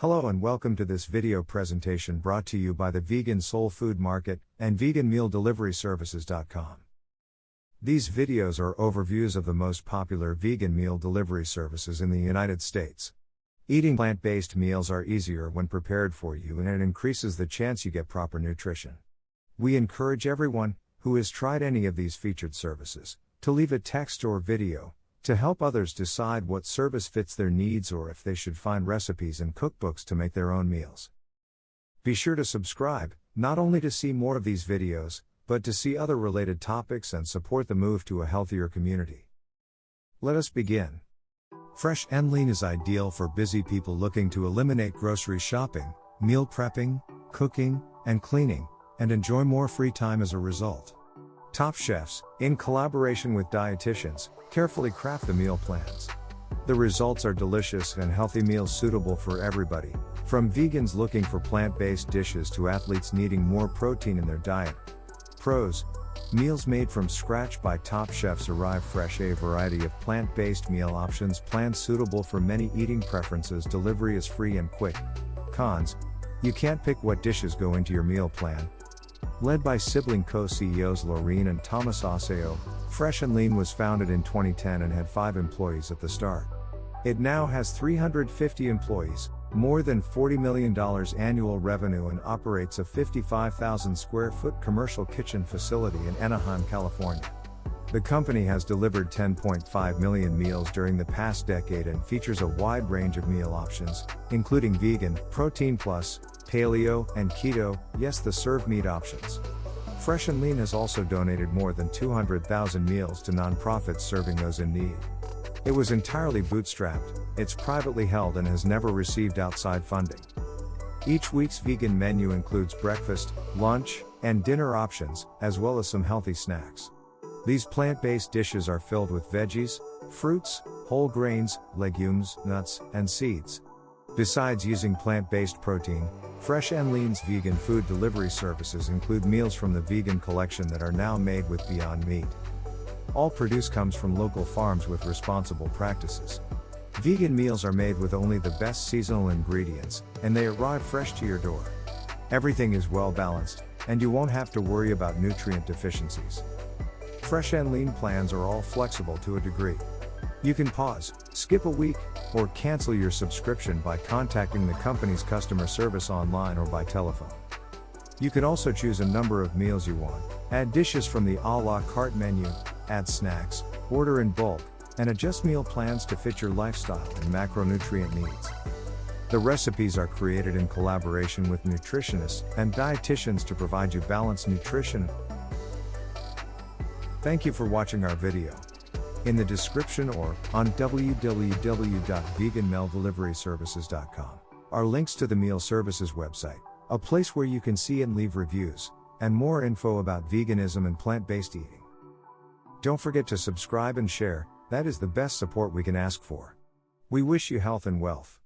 Hello and welcome to this video presentation brought to you by the Vegan Soul Food Market and veganmealdeliveryservices.com. These videos are overviews of the most popular vegan meal delivery services in the United States. Eating plant-based meals are easier when prepared for you, and it increases the chance you get proper nutrition. We encourage everyone who has tried any of these featured services to leave a text or video to help others decide what service fits their needs or if they should find recipes and cookbooks to make their own meals. Be sure to subscribe, not only to see more of these videos, but to see other related topics and support the move to a healthier community. Let us begin. Fresh and Lean is ideal for busy people looking to eliminate grocery shopping, meal prepping, cooking, and cleaning, and enjoy more free time as a result. Top chefs, in collaboration with dietitians, carefully craft the meal plans. The results are delicious and healthy meals suitable for everybody, from vegans looking for plant-based dishes to athletes needing more protein in their diet. Pros: meals made from scratch by top chefs arrive fresh, a variety of plant-based meal options planned suitable for many eating preferences. Delivery is free and quick. Cons: you can't pick what dishes go into your meal plan. Led by sibling co-CEOs Laureen and Thomas Aseo, Fresh and Lean was founded in 2010 and had 5 employees at the start. It now has 350 employees, more than $40 million annual revenue, and operates a 55,000 square foot commercial kitchen facility in Anaheim, California. The company has delivered 10.5 million meals during the past decade and features a wide range of meal options, including vegan, protein plus, paleo, and keto, yes, the served meat options. Fresh and Lean has also donated more than 200,000 meals to nonprofits serving those in need. It was entirely bootstrapped, it's privately held, and has never received outside funding. Each week's vegan menu includes breakfast, lunch, and dinner options, as well as some healthy snacks. These plant-based dishes are filled with veggies, fruits, whole grains, legumes, nuts, and seeds. Besides using plant-based protein, Fresh and Lean's vegan food delivery services include meals from the vegan collection that are now made with Beyond Meat. All produce comes from local farms with responsible practices. Vegan meals are made with only the best seasonal ingredients, and they arrive fresh to your door. Everything is well balanced, and you won't have to worry about nutrient deficiencies. Fresh and Lean plans are all flexible to a degree. You can pause, skip a week, or cancel your subscription by contacting the company's customer service online or by telephone. You can also choose a number of meals you want, add dishes from the a la carte menu, add snacks, order in bulk, and adjust meal plans to fit your lifestyle and macronutrient needs. The recipes are created in collaboration with nutritionists and dietitians to provide you balanced nutrition. Thank you for watching our video. In the description or on www.veganmealdeliveryservices.com are links to the meal services website, a place where you can see and leave reviews, and more info about veganism and plant-based eating. Don't forget to subscribe and share, that is the best support we can ask for. We wish you health and wealth.